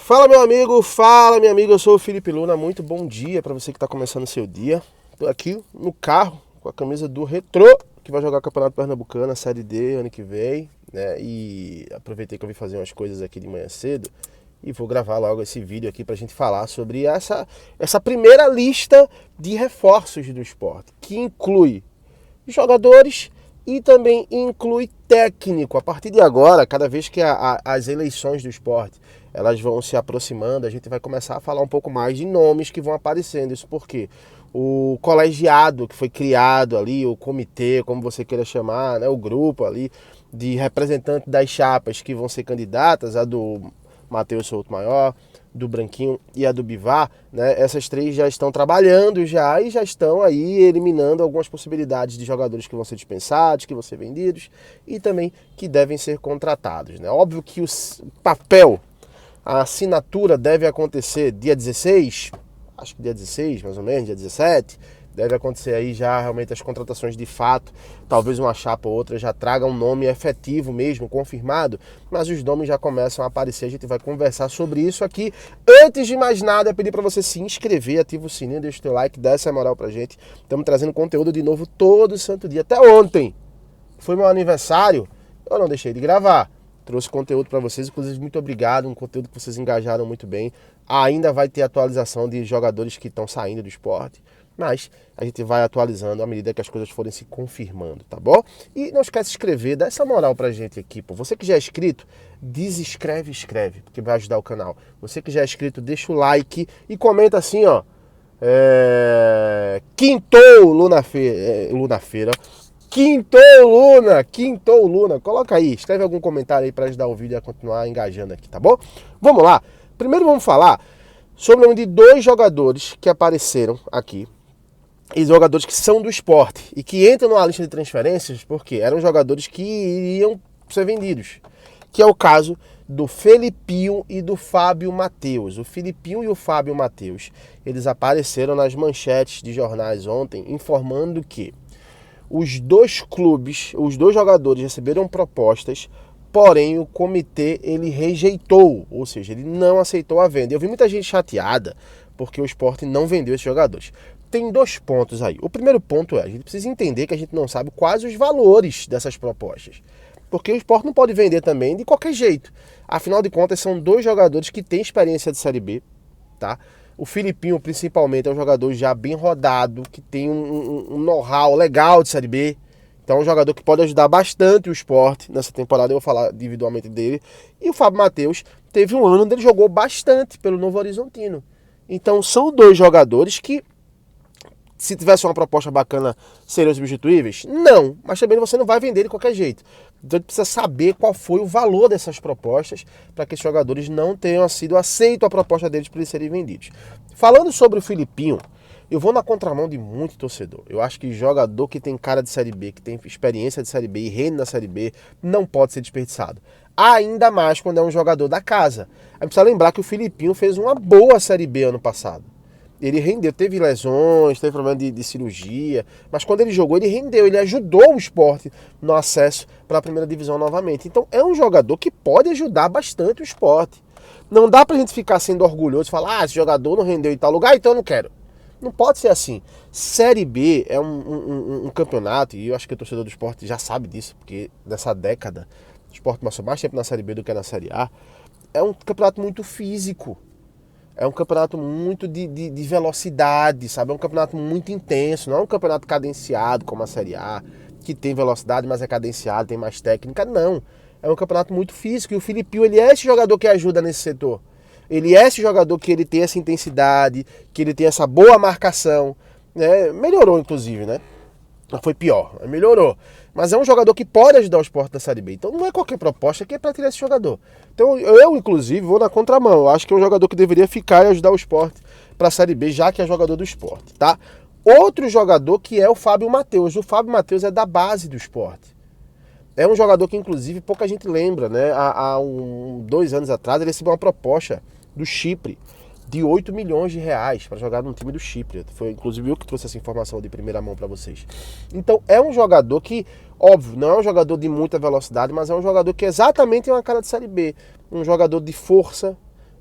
Fala meu amigo, fala minha amiga, eu sou o Felipe Luna, muito bom dia para você que está começando o seu dia. Tô aqui no carro com a camisa do Retrô, que vai jogar o Campeonato Pernambucano, a Série D ano que vem, né? E aproveitei que eu vim fazer umas coisas aqui de manhã cedo e vou gravar logo esse vídeo aqui pra gente falar sobre essa primeira lista de reforços do esporte, que inclui jogadores e também inclui técnico. A partir de agora, cada vez que as eleições do esporte elas vão se aproximando, a gente vai começar a falar um pouco mais de nomes que vão aparecendo. Isso porque o colegiado que foi criado ali, o comitê, como você queira chamar, né, o grupo ali de representantes das chapas que vão ser candidatas, a do Matheus Souto Maior, do Branquinho e a do Bivar, né? Essas três já estão trabalhando e já estão aí eliminando algumas possibilidades de jogadores que vão ser dispensados, que vão ser vendidos e também que devem ser contratados, né? Óbvio que o papel, a assinatura deve acontecer dia 16, acho que dia 16 mais ou menos, dia 17, deve acontecer aí já realmente as contratações de fato, talvez uma chapa ou outra já traga um nome efetivo mesmo, confirmado, mas os nomes já começam a aparecer, a gente vai conversar sobre isso aqui. Antes de mais nada, eu pedi para você se inscrever, ativa o sininho, deixa o teu like, dá essa moral pra gente, estamos trazendo conteúdo de novo todo santo dia, até ontem, foi meu aniversário, eu não deixei de gravar. Trouxe conteúdo para vocês, inclusive muito obrigado, um conteúdo que vocês engajaram muito bem. Ainda vai ter atualização de jogadores que estão saindo do esporte, mas a gente vai atualizando à medida que as coisas forem se confirmando, tá bom? E não esquece de se inscrever, dá essa moral pra gente aqui, pô. Você que já é inscrito, desinscreve, escreve, porque vai ajudar o canal. Você que já é inscrito, deixa o like e comenta assim, ó. Quintou Luna-feira. Quintou Luna, coloca aí, escreve algum comentário aí para ajudar o vídeo a continuar engajando aqui, tá bom? Vamos lá, primeiro vamos falar sobre o nome de dois jogadores que apareceram aqui, e jogadores que são do esporte e que entram numa lista de transferências porque eram jogadores que iriam ser vendidos, que é o caso do Felipinho e do Fábio Matheus. O Felipinho e o Fábio Matheus, eles apareceram nas manchetes de jornais ontem informando que os dois clubes, os dois jogadores receberam propostas, porém o comitê ele rejeitou, ou seja, ele não aceitou a venda. Eu vi muita gente chateada porque o Sport não vendeu esses jogadores. Tem dois pontos aí. O primeiro ponto é, a gente precisa entender que a gente não sabe quais os valores dessas propostas. Porque o Sport não pode vender também de qualquer jeito. Afinal de contas, são dois jogadores que têm experiência de Série B, tá? O Felipinho, principalmente, é um jogador já bem rodado, que tem um know-how legal de Série B. Então é um jogador que pode ajudar bastante o Sport nessa temporada, eu vou falar individualmente dele. E o Fábio Matheus teve um ano onde ele jogou bastante pelo Novo Horizontino. Então são dois jogadores que, se tivesse uma proposta bacana, seriam substituíveis? Não, mas também você não vai vender de qualquer jeito. Então a gente precisa saber qual foi o valor dessas propostas para que esses jogadores não tenham sido aceitos a proposta deles para eles serem vendidos. Falando sobre o Felipinho, eu vou na contramão de muito torcedor. Eu acho que jogador que tem cara de Série B, que tem experiência de Série B e reina na Série B, não pode ser desperdiçado. Ainda mais quando é um jogador da casa. A gente precisa lembrar que o Felipinho fez uma boa Série B ano passado. Ele rendeu, teve lesões, teve problema de cirurgia, mas quando ele jogou, ele rendeu, ele ajudou o Sport no acesso para a primeira divisão novamente. Então é um jogador que pode ajudar bastante o Sport. Não dá pra gente ficar sendo orgulhoso e falar, esse jogador não rendeu em tal lugar, então eu não quero. Não pode ser assim. Série B é um campeonato, e eu acho que o torcedor do Sport já sabe disso, porque nessa década o Sport passou mais tempo na Série B do que na Série A. É um campeonato muito físico. É um campeonato muito de velocidade, sabe? É um campeonato muito intenso, não é um campeonato cadenciado como a Série A, que tem velocidade, mas é cadenciado, tem mais técnica, não. É um campeonato muito físico e o Felipinho, ele é esse jogador que ajuda nesse setor. Ele é esse jogador que ele tem essa intensidade, que ele tem essa boa marcação, né? Melhorou, inclusive, né? Não foi pior, melhorou. Mas é um jogador que pode ajudar o Sport na Série B. Então não é qualquer proposta que é para tirar esse jogador. Então eu, inclusive, vou na contramão. Eu acho que é um jogador que deveria ficar e ajudar o Sport para a Série B, já que é jogador do Sport, tá? Outro jogador que é o Fábio Matheus. O Fábio Matheus é da base do Sport. É um jogador que, inclusive, pouca gente lembra, né? Há 2 anos atrás, ele recebeu uma proposta do Chipre de 8 milhões de reais para jogar no time do Chipre. Foi inclusive eu que trouxe essa informação de primeira mão para vocês. Então é um jogador que, óbvio, não é um jogador de muita velocidade, mas é um jogador que exatamente é uma cara de Série B. Um jogador de força,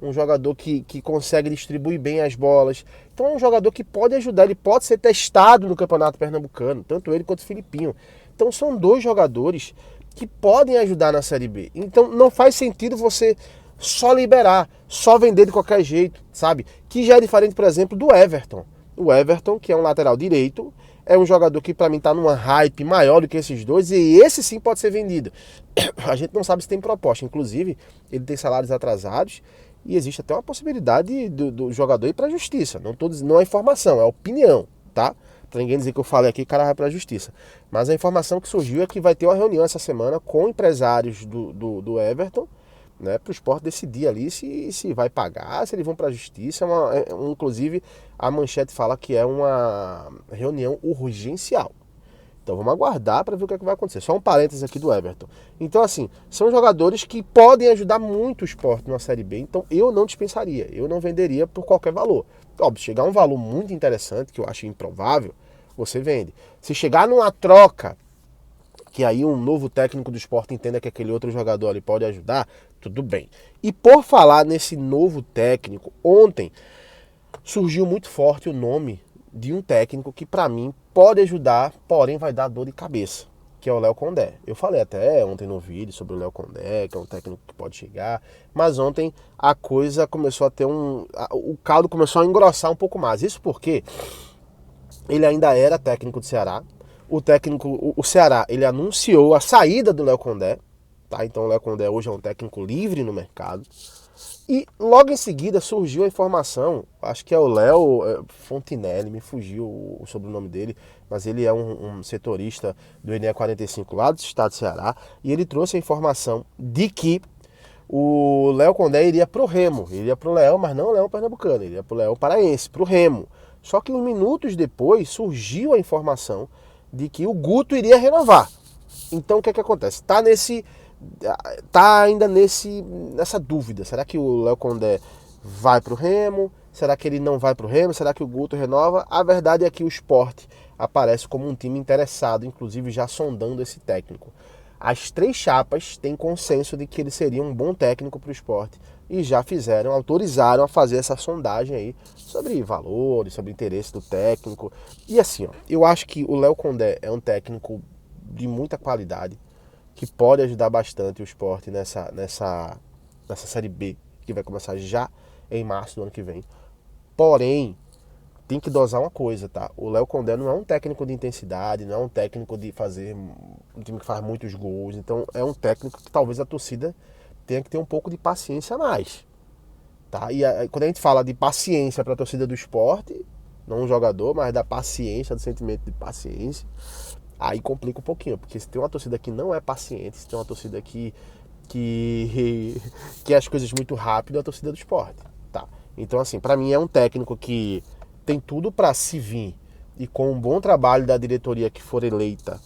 um jogador que consegue distribuir bem as bolas. Então é um jogador que pode ajudar, ele pode ser testado no Campeonato Pernambucano, tanto ele quanto o Filipinho. Então são dois jogadores que podem ajudar na Série B. Então não faz sentido você só liberar, só vender de qualquer jeito, sabe? Que já é diferente, por exemplo, do Everton. O Everton, que é um lateral direito, é um jogador que para mim tá numa hype maior do que esses dois, e esse sim pode ser vendido. A gente não sabe se tem proposta, inclusive ele tem salários atrasados e existe até uma possibilidade do jogador ir para a justiça. Não é informação, é opinião, tá? Pra ninguém dizer que eu falei aqui, o cara vai para a justiça. Mas a informação que surgiu é que vai ter uma reunião essa semana com empresários do Everton, né, para o Sport decidir ali se vai pagar, se eles vão para a justiça. Inclusive, a manchete fala que é uma reunião urgencial. Então vamos aguardar para ver o que é que vai acontecer. Só um parênteses aqui do Everton. Então, assim, são jogadores que podem ajudar muito o Sport na Série B. Então eu não dispensaria, eu não venderia por qualquer valor. Óbvio, chegar a um valor muito interessante, que eu acho improvável, você vende. Se chegar numa troca, que aí um novo técnico do Sport entenda que aquele outro jogador ali pode ajudar, tudo bem. E por falar nesse novo técnico, ontem surgiu muito forte o nome de um técnico que para mim pode ajudar, porém vai dar dor de cabeça, que é o Léo Condé. Eu falei até ontem no vídeo sobre o Léo Condé, que é um técnico que pode chegar, mas ontem a coisa começou a ter o caldo começou a engrossar um pouco mais. Isso porque ele ainda era técnico do Ceará. O Ceará, ele anunciou a saída do Léo Condé, tá? Então o Léo Condé hoje é um técnico livre no mercado. E logo em seguida surgiu a informação, acho que é o Léo Fontinelli, me fugiu o sobrenome dele, mas ele é um setorista do NE45 lá do estado do Ceará, e ele trouxe a informação de que o Léo Condé iria pro Remo, iria pro Leão, mas não o Leão Pernambucano, iria pro Leão Paraense, pro Remo. Só que uns minutos depois surgiu a informação de que o Guto iria renovar. Então o que é que acontece? Tá ainda nessa dúvida. Será que o Léo Condé vai pro Remo? Será que ele não vai pro Remo? Será que o Guto renova? A verdade é que o Sport aparece como um time interessado, inclusive já sondando esse técnico. As três chapas têm consenso de que ele seria um bom técnico para o Sport e já autorizaram a fazer essa sondagem aí sobre valores, sobre interesse do técnico. E assim, ó, eu acho que o Léo Condé é um técnico de muita qualidade, que pode ajudar bastante o Sport nessa Série B, que vai começar já em março do ano que vem. Porém, tem que dosar uma coisa, tá? O Léo Condé não é um técnico de intensidade, não é um técnico de fazer um time que faz muitos gols. Então é um técnico que talvez a torcida tenha que ter um pouco de paciência a mais, tá? E quando a gente fala de paciência para a torcida do Sport, não um jogador, mas da paciência, do sentimento de paciência, aí complica um pouquinho, porque se tem uma torcida que não é paciente, se tem uma torcida que quer as coisas muito rápido, é a torcida do Sport, tá? Então assim, para mim é um técnico que tem tudo para se vir, e com um bom trabalho da diretoria que for eleita,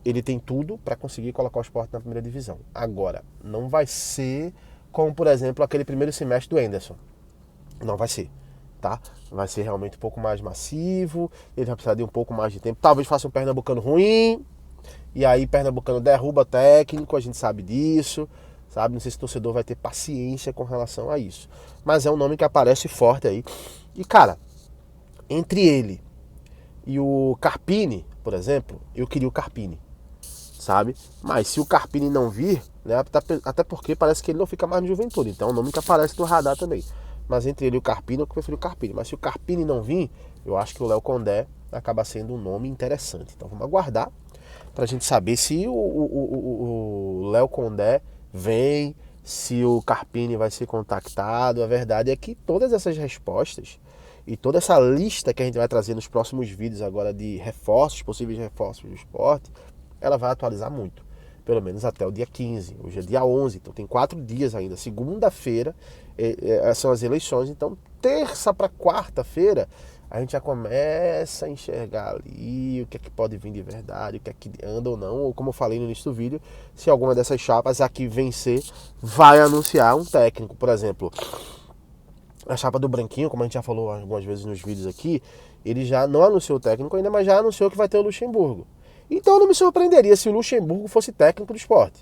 ele tem tudo para conseguir colocar o Sport na primeira divisão. Agora, não vai ser como, por exemplo, aquele primeiro semestre do Anderson. Não vai ser, tá? Vai ser realmente um pouco mais massivo, ele vai precisar de um pouco mais de tempo. Talvez faça um Pernambucano ruim, e aí Pernambucano derruba técnico, a gente sabe disso, sabe? Não sei se o torcedor vai ter paciência com relação a isso. Mas é um nome que aparece forte aí. E, cara, entre ele e o Carpini, por exemplo, eu queria o Carpini, sabe? Mas se o Carpini não vir, né, até porque parece que ele não fica mais no Juventude, então é um nome que aparece no radar também. Mas entre ele e o Carpini, eu prefiro o Carpini. Mas se o Carpini não vir, eu acho que o Léo Condé acaba sendo um nome interessante. Então vamos aguardar pra gente saber se o Léo Condé vem, se o Carpini vai ser contactado. A verdade é que todas essas respostas e toda essa lista que a gente vai trazer nos próximos vídeos agora de reforços, possíveis reforços do Sport, ela vai atualizar muito, pelo menos até o dia 15, hoje é dia 11, então tem 4 dias ainda. Segunda-feira são as eleições, então terça para quarta-feira a gente já começa a enxergar ali o que é que pode vir de verdade, o que é que anda ou não, ou como eu falei no início do vídeo, se alguma dessas chapas aqui vencer, vai anunciar um técnico. Por exemplo, a chapa do Branquinho, como a gente já falou algumas vezes nos vídeos aqui, ele já não anunciou o técnico ainda, mas já anunciou que vai ter o Luxemburgo. Então não me surpreenderia se o Luxemburgo fosse técnico do Sport.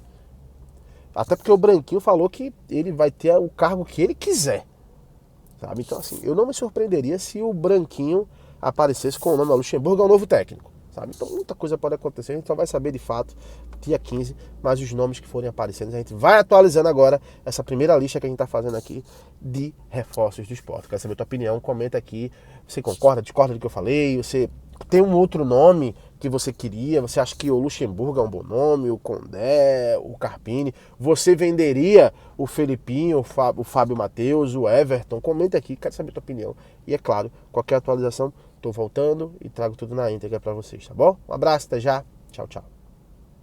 Até porque o Branquinho falou que ele vai ter o cargo que ele quiser. Sabe? Então, assim, eu não me surpreenderia se o Branquinho aparecesse com o nome Luxemburgo é o novo técnico. Sabe? Então, muita coisa pode acontecer, a gente só vai saber de fato dia 15, mas os nomes que forem aparecendo, a gente vai atualizando agora essa primeira lista que a gente está fazendo aqui de reforços do esporte. Quero saber a tua opinião, comenta aqui. Você concorda, discorda do que eu falei? Você tem um outro nome que você queria? Você acha que o Luxemburgo é um bom nome? O Condé, o Carpini? Você venderia o Felipinho, o Fábio Matheus, o Everton? Comenta aqui, quero saber a tua opinião. E é claro, qualquer atualização, estou voltando e trago tudo na íntegra para vocês, tá bom? Um abraço, até já. Tchau, tchau.